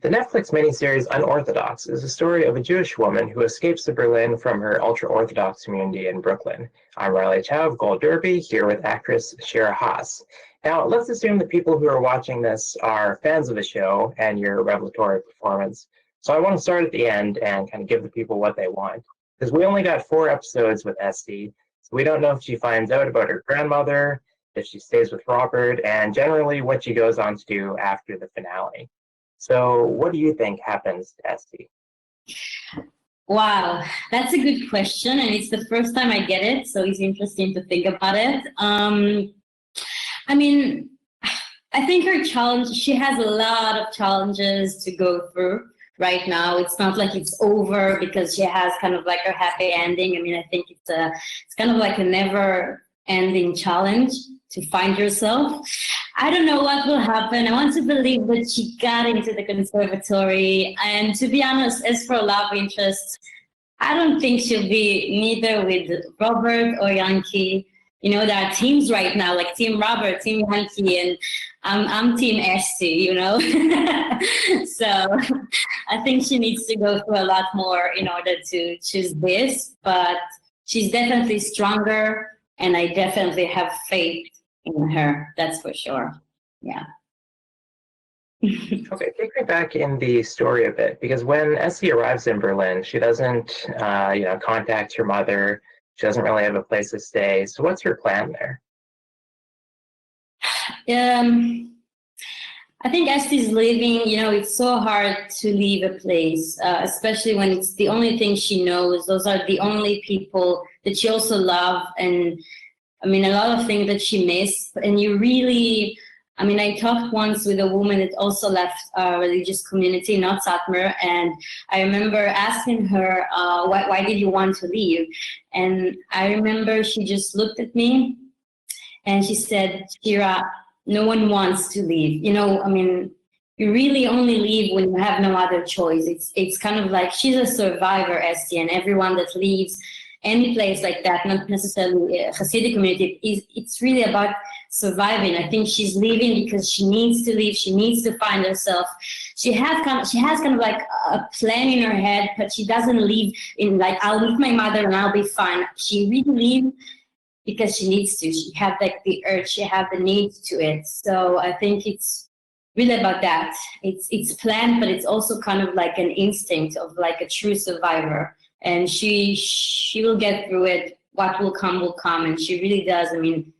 The Netflix miniseries Unorthodox is a story of a Jewish woman who escapes to Berlin from her ultra-Orthodox community in Brooklyn. I'm Riley Chow of Gold Derby, here with actress Shira Haas. Now, let's assume the people who are watching this are fans of the show and your revelatory performance. So I want to start at the end and kind of give the people what they want. Because we only got 4 episodes with Esty, so we don't know if she finds out about her grandmother, if she stays with Robert, and generally what she goes on to do after the finale. So what do you think happens to Esty? Wow, that's a good question, and it's the first time I get it, so it's interesting to think about it. I mean, I think her challenge, she has a lot of challenges to go through right now. It's not like it's over because she has kind of like a happy ending. I mean, I think it's kind of like a never-ending challenge to find yourself. I don't know what will happen. I want to believe that she got into the conservatory. And to be honest, as for love interests, I don't think she'll be neither with Robert or Yankee. You know, there are teams right now, like Team Robert, Team Yankee, and I'm Team Esty, you know. So I think she needs to go through a lot more in order to choose this. But she's definitely stronger, and I definitely have faith in her, that's for sure. Yeah. Okay, take me back in the story a bit, because when Esty arrives in Berlin, she doesn't, contact her mother. She doesn't really have a place to stay. So what's her plan there? I think Esty's leaving, you know, it's so hard to leave a place, especially when it's the only thing she knows. Those are the only people that she also loves. And I mean, a lot of things that she missed. And you really, I mean, I talked once with a woman that also left a religious community, not Satmar, and I remember asking her, why did you want to leave? And I remember she just looked at me and she said, Shira, no one wants to leave. You know, I mean, you really only leave when you have no other choice. It's kind of like she's a survivor, Esty, and everyone that leaves any place like that, not necessarily a Hasidic community, it's really about surviving. I think she's leaving because she needs to leave. She needs to find herself. She has kind of like a plan in her head, but she doesn't leave in like, I'll meet my mother and I'll be fine. She really leaves because she needs to. She had like the urge, she had the need to it. So I think it's really about that. It's planned, but it's also kind of like an instinct of like a true survivor. And she will get through it. What will come, and she really does. I mean,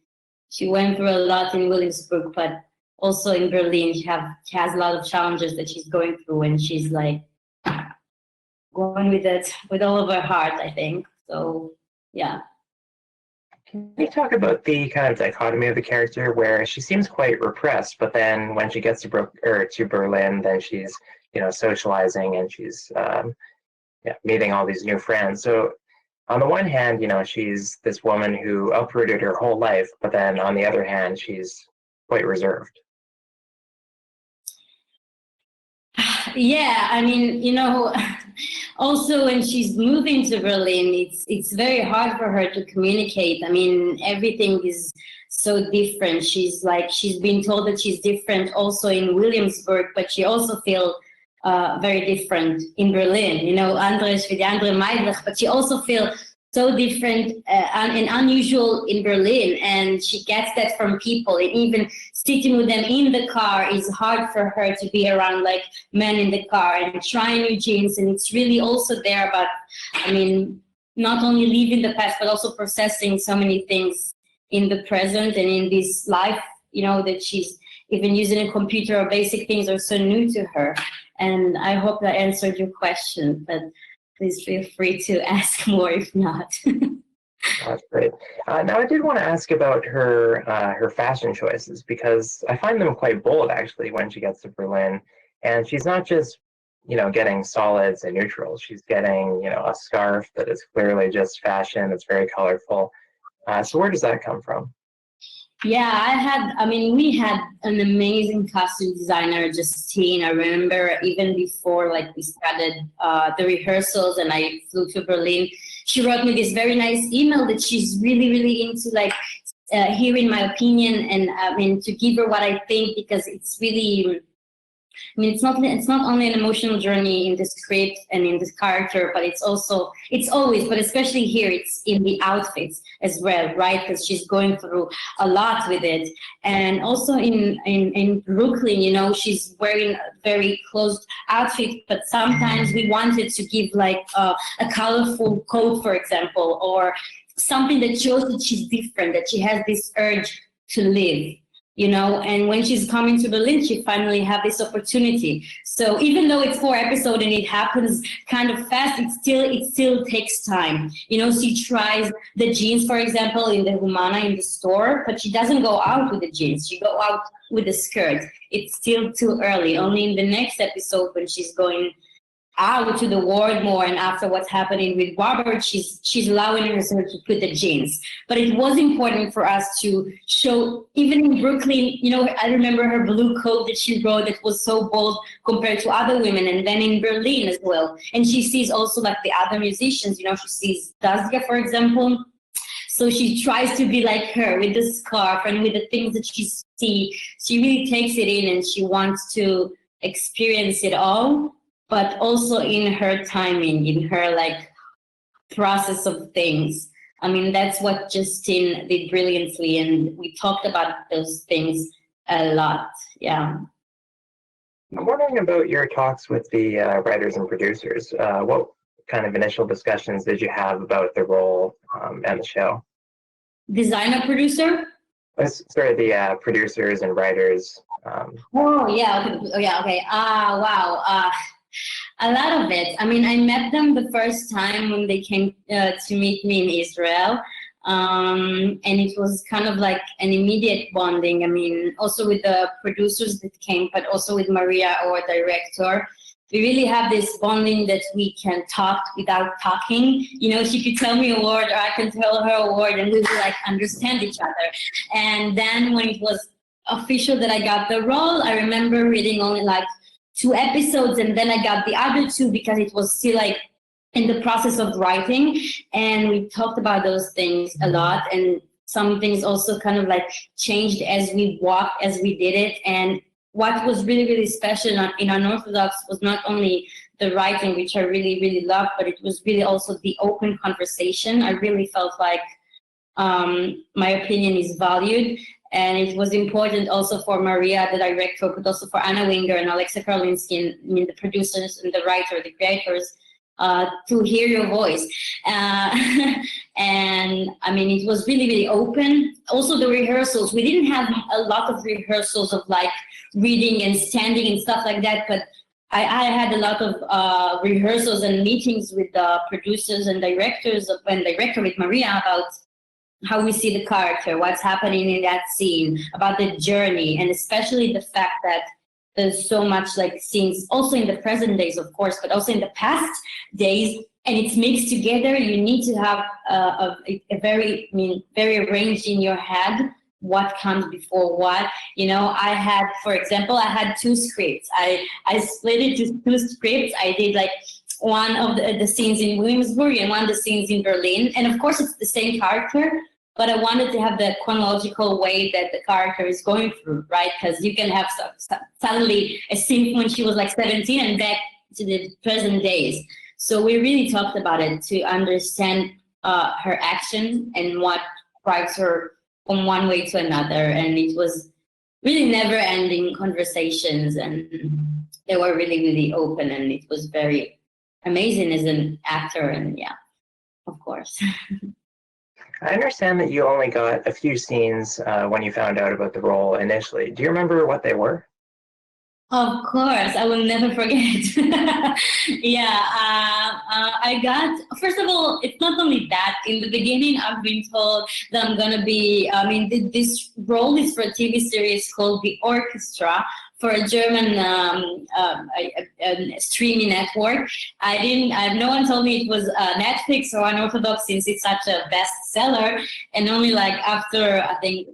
she went through a lot in Williamsburg, but also in Berlin, she has a lot of challenges that she's going through, and she's like going with it with all of her heart, I think. So, yeah. Can you talk about the kind of dichotomy of the character where she seems quite repressed, but then when she gets to Berlin, then she's, socializing and she's meeting all these new friends. So on the one hand, she's this woman who uprooted her whole life, but then on the other hand, she's quite reserved. Yeah, I mean, also when she's moving to Berlin, it's very hard for her to communicate. I mean, everything is so different. She's been told that she's different also in Williamsburg, but she also feels very different in Berlin. Andres with Andre Meidlich, but she also feels so different and unusual in Berlin, and she gets that from people. And even sitting with them in the car is hard for her to be around like men in the car and trying new jeans. And it's really also there about, I mean, not only leaving the past, but also processing so many things in the present and in this life, that she's even using a computer or basic things are so new to her. And I hope that answered your question, but please feel free to ask more if not. That's great. Now, I did want to ask about her fashion choices, because I find them quite bold, actually, when she gets to Berlin. And she's not just, getting solids and neutrals. She's getting, a scarf that is clearly just fashion. It's very colorful. So where does that come from? Yeah, we had an amazing costume designer, Justine. I remember even before we started the rehearsals and I flew to Berlin, she wrote me this very nice email that she's really, really into hearing my opinion and to give her what I think, because it's really I mean, it's not only an emotional journey in the script and in this character, but it's always, but especially here, it's in the outfits as well, right? Because she's going through a lot with it, and also in Brooklyn, you know, she's wearing a very closed outfit, but sometimes we wanted to give like a colorful coat, for example, or something that shows that she's different, that she has this urge to live, you know. And when she's coming to Berlin, she finally have this opportunity. So even though it's 4 episodes and it happens kind of fast, it still takes time. You know, she tries the jeans, for example, in the Humana in the store, but she doesn't go out with the jeans. She go out with the skirt. It's still too early. Only in the next episode, when she's going out to the world more, and after what's happening with Robert, she's allowing herself to put the jeans. But it was important for us to show, even in Brooklyn, you know, I remember her blue coat that she wore that was so bold compared to other women, and then in Berlin as well. And she sees also like the other musicians, you know, she sees Dazga, for example. So she tries to be like her with the scarf and with the things that she sees. She really takes it in and she wants to experience it all, but also in her timing, in her like process of things. I mean, that's what Justine did brilliantly, and we talked about those things a lot. Yeah. I'm wondering about your talks with the writers and producers. What kind of initial discussions did you have about the role and the show? Designer producer? Sorry, the producers and writers. Oh, yeah. Okay. Oh, yeah. Okay. Wow. A lot of it. I mean, I met them the first time when they came to meet me in Israel. And it was kind of like an immediate bonding. I mean, also with the producers that came, but also with Maria, our director. We really have this bonding that we can talk without talking. You know, she could tell me a word or I can tell her a word and we will like understand each other. And then when it was official that I got the role, I remember reading only like 2 episodes, and then I got the other 2 because it was still like in the process of writing, and we talked about those things a lot, and some things also kind of like changed as we walked, as we did it. And what was really, really special in Unorthodox was not only the writing, which I really, really loved, but it was really also the open conversation. I really felt like my opinion is valued. And it was important also for Maria, the director, but also for Anna Winger and Alexa Karlinsky, and the producers and the writer, the creators, to hear your voice. And I mean, it was really, really open. Also the rehearsals, we didn't have a lot of rehearsals of like reading and standing and stuff like that, but I had a lot of rehearsals and meetings with the producers and directors and director with Maria about how we see the character, what's happening in that scene, about the journey, and especially the fact that there's so much like scenes also in the present days, of course, but also in the past days, and it's mixed together. You need to have a very, very arranged in your head what comes before what. You know, I had, for example, I had 2 scripts. I split it to 2 scripts. I did like one of the scenes in Williamsburg and one of the scenes in Berlin. And of course, it's the same character, but I wanted to have the chronological way that the character is going through, right? Because you can have suddenly a scene when she was like 17 and back to the present days. So we really talked about it to understand her action and what drives her from one way to another. And it was really never-ending conversations, and they were really, really open, and it was very amazing as an actor. And yeah, of course. I understand that you only got a few scenes when you found out about the role initially. Do you remember what they were? Of course, I will never forget. Yeah, I got, first of all, it's not only that. In the beginning, I've been told that I'm going to be, I mean, this role is for a TV series called The Orchestra, for a German streaming network. No one told me it was Netflix or Unorthodox, since it's such a bestseller. And only like after, I think,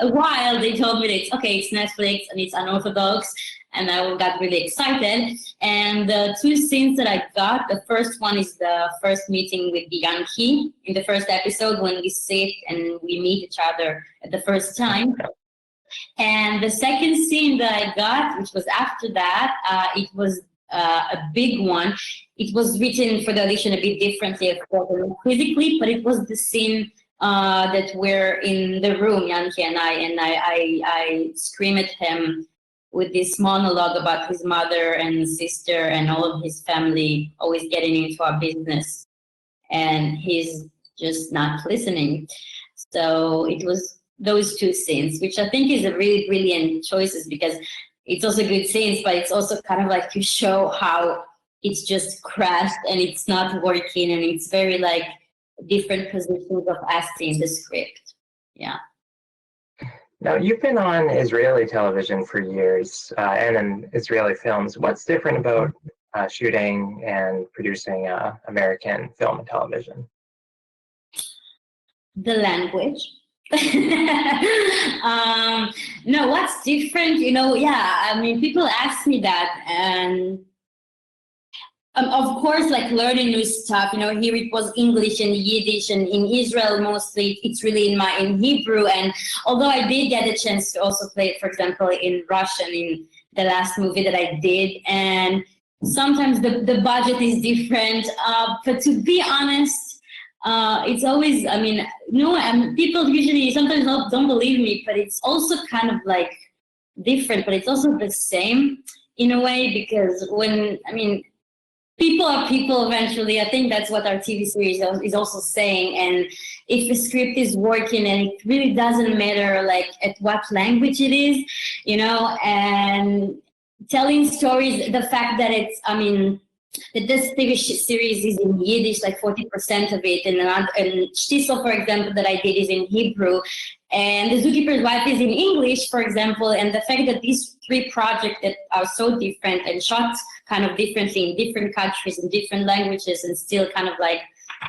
a while, they told me that it's Netflix and it's Unorthodox, and I got really excited. And the 2 scenes that I got, the first one is the first meeting with Yankee in the first episode, when we sit and we meet each other at the first time. And the second scene that I got, which was after that, it was a big one. It was written for the audition a bit differently, of course, physically, but it was the scene that we're in the room, Yankee and I scream at him with this monologue about his mother and sister and all of his family always getting into our business, and he's just not listening. So it was those two scenes, which I think is a really brilliant choices, because it's also good scenes, but it's also kind of like to show how it's just crashed and it's not working, and it's very like different positions of acting the script. Yeah. Now, you've been on Israeli television for years and in Israeli films. What's different about shooting and producing American film and television? The language. No, what's different? Yeah, I mean, people ask me that, and of course, like learning new stuff. Here it was English and Yiddish, and in Israel mostly it's really in Hebrew. And although I did get a chance to also play it, for example, in Russian in the last movie that I did, and sometimes the budget is different. But to be honest, it's always, I mean, people usually sometimes don't believe me, but it's also kind of like different, but it's also the same in a way, because people are people eventually. I think that's what our TV series is also saying. And if the script is working, and it really doesn't matter like at what language it is, and telling stories, the fact that that this TV series is in Yiddish, like 40% of it, and Shtisel, for example, that I did is in Hebrew, and The Zookeeper's Wife is in English, for example, and the fact that these three projects that are so different and shot kind of differently in different countries and different languages, and still kind of like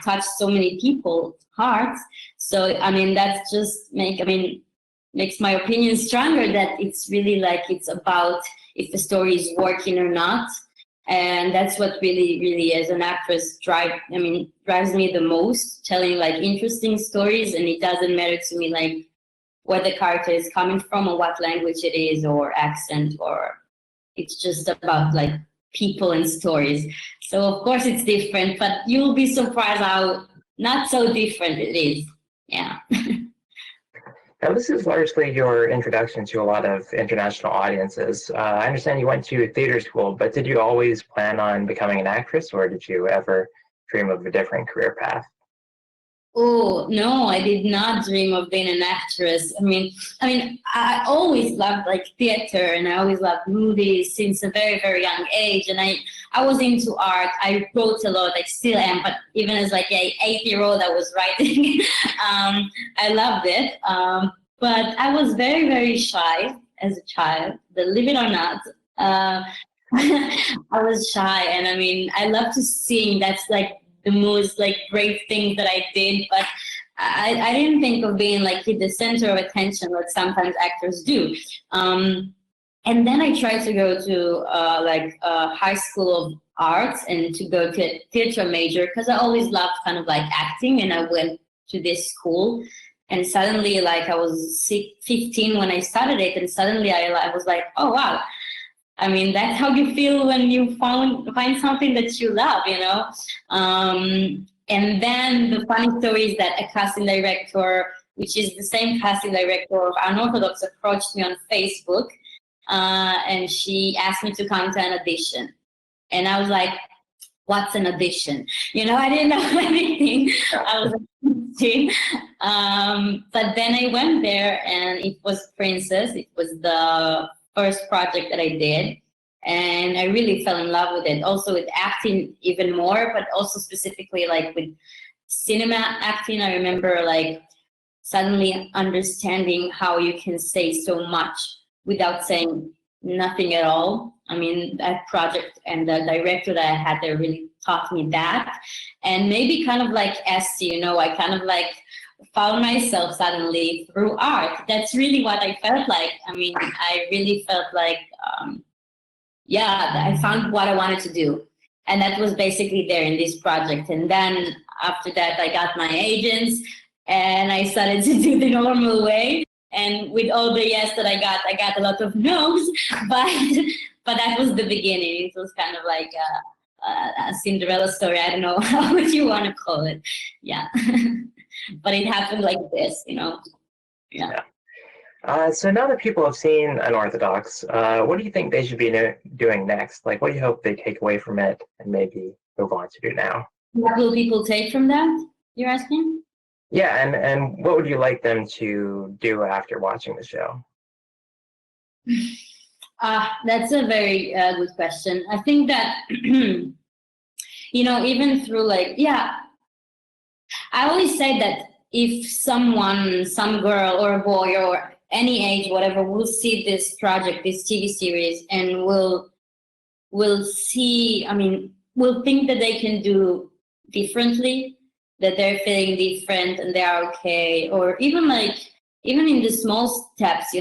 touch so many people's hearts. So that's just makes my opinion stronger, that it's really like it's about if the story is working or not. And that's what really as an actress drives me the most, telling like interesting stories. And it doesn't matter to me like where the character is coming from or what language it is or accent, or it's just about like people and stories. So of course it's different, but you'll be surprised how not so different it is. Yeah. Now, this is largely your introduction to a lot of international audiences. I understand you went to theater school, but did you always plan on becoming an actress, or did you ever dream of a different career path? Oh, no, I did not dream of being an actress. I always loved like theater, and I always loved movies since a very, very young age. And I was into art. I wrote a lot, I still am, but even as like a 8-year-old, I was writing. I loved it. But I was very, very shy as a child, believe it or not. I was shy, and I love to sing. That's like the most like brave thing that I did, but I didn't think of being like the center of attention like sometimes actors do. And then I tried to go to high school of arts and to go to a theater major, because I always loved kind of like acting, and I went to this school. And suddenly, like I was 15 when I started it, and suddenly I was like, oh wow. That's how you feel when you find something that you love, And then the funny story is that a casting director, which is the same casting director of Unorthodox, approached me on Facebook, and she asked me to come to an audition. And I was like, what's an audition? I didn't know anything. I was like 15. But then I went there, and it was Princess. It was the first project that I did, and I really fell in love with it. Also with acting even more, but also specifically like with cinema acting. I remember like suddenly understanding how you can say so much without saying nothing at all. That project and the director that I had there really taught me that. And maybe kind of like Esty, I kind of like found myself suddenly through art. That's really what I felt like. I really felt like, I found what I wanted to do. And that was basically there in this project. And then after that, I got my agents, and I started to do the normal way. And with all the yes that I got a lot of no's, but that was the beginning. It was kind of like a Cinderella story. I don't know what you want to call it. Yeah. But it happened like this, Yeah. So now that people have seen Unorthodox, what do you think they should be doing next? Like, what do you hope they take away from it and maybe move on to do now? What will people take from that, you're asking? Yeah, and what would you like them to do after watching the show? That's a very good question. I think that, even through I always say that if someone, some girl or a boy or any age, whatever, will see this project, this TV series, and will see, will think that they can do differently, that they're feeling different and they are okay, or even in the small steps,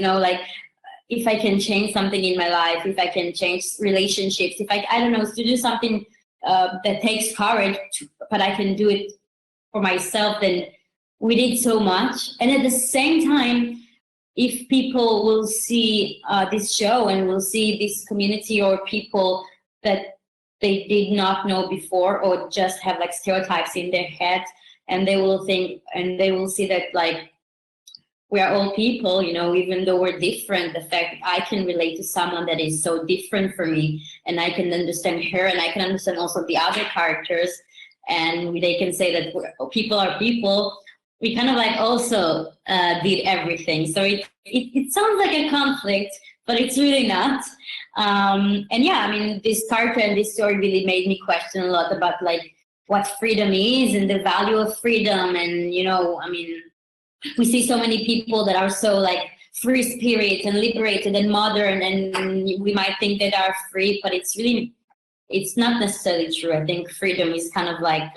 if I can change something in my life, if I can change relationships, if I don't know, to do something that takes courage, but I can do it for myself, then we did so much. And at the same time, if people will see this show and will see this community or people that they did not know before, or just have like stereotypes in their head, and they will think and they will see that like we are all people, even though we're different, the fact that I can relate to someone that is so different from me, and I can understand her, and I can understand also the other characters, and they can say that people are people. We kind of like also did everything. So it sounds like a conflict, but it's really not. And yeah, this character and this story really made me question a lot about like what freedom is and the value of freedom. And, we see so many people that are so like free spirit and liberated and modern, and we might think that are free, but it's not necessarily true. I think freedom is kind of like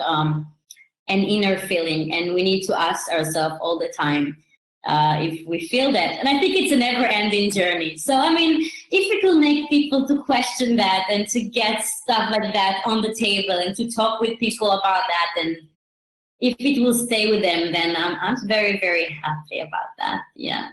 an inner feeling, and we need to ask ourselves all the time if we feel that. And I think it's a never-ending journey. So, if it will make people to question that and to get stuff like that on the table and to talk with people about that, and if it will stay with them, then I'm very, very happy about that. Yeah.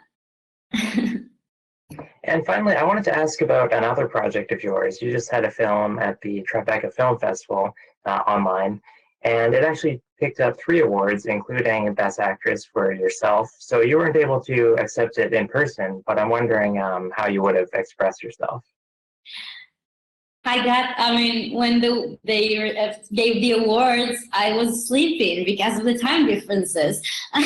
And finally, I wanted to ask about another project of yours. You just had a film at the Tribeca Film Festival online, and it actually picked up 3 awards, including Best Actress for yourself. So you weren't able to accept it in person, but I'm wondering how you would have expressed yourself. When they gave the awards, I was sleeping because of the time differences, and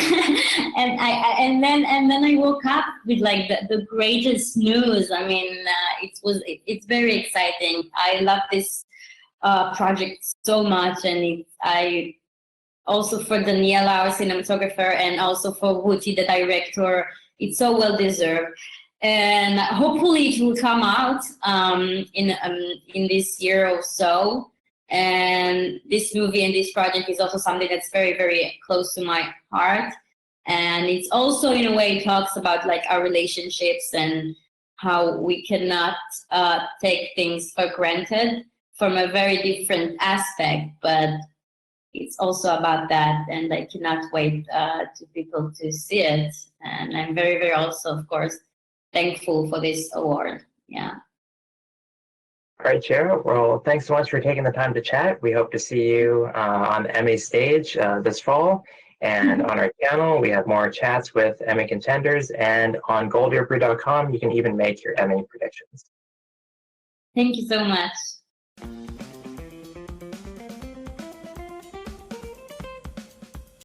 then I woke up with like the greatest news. It's very exciting. I love this project so much, and I also for Daniela, our cinematographer, and also for Wuti, the director. It's so well deserved. And hopefully it will come out in this year or so. And this movie and this project is also something that's very, very close to my heart. And it's also, in a way, talks about like our relationships and how we cannot take things for granted from a very different aspect. But it's also about that, and I cannot wait to people to see it. And I'm very, very also, of course, thankful for this award. Yeah. All right, Shira. Well, thanks so much for taking the time to chat. We hope to see you on the Emmy stage this fall. And on our channel, we have more chats with Emmy contenders. And on goldearbrew.com, you can even make your Emmy predictions. Thank you so much.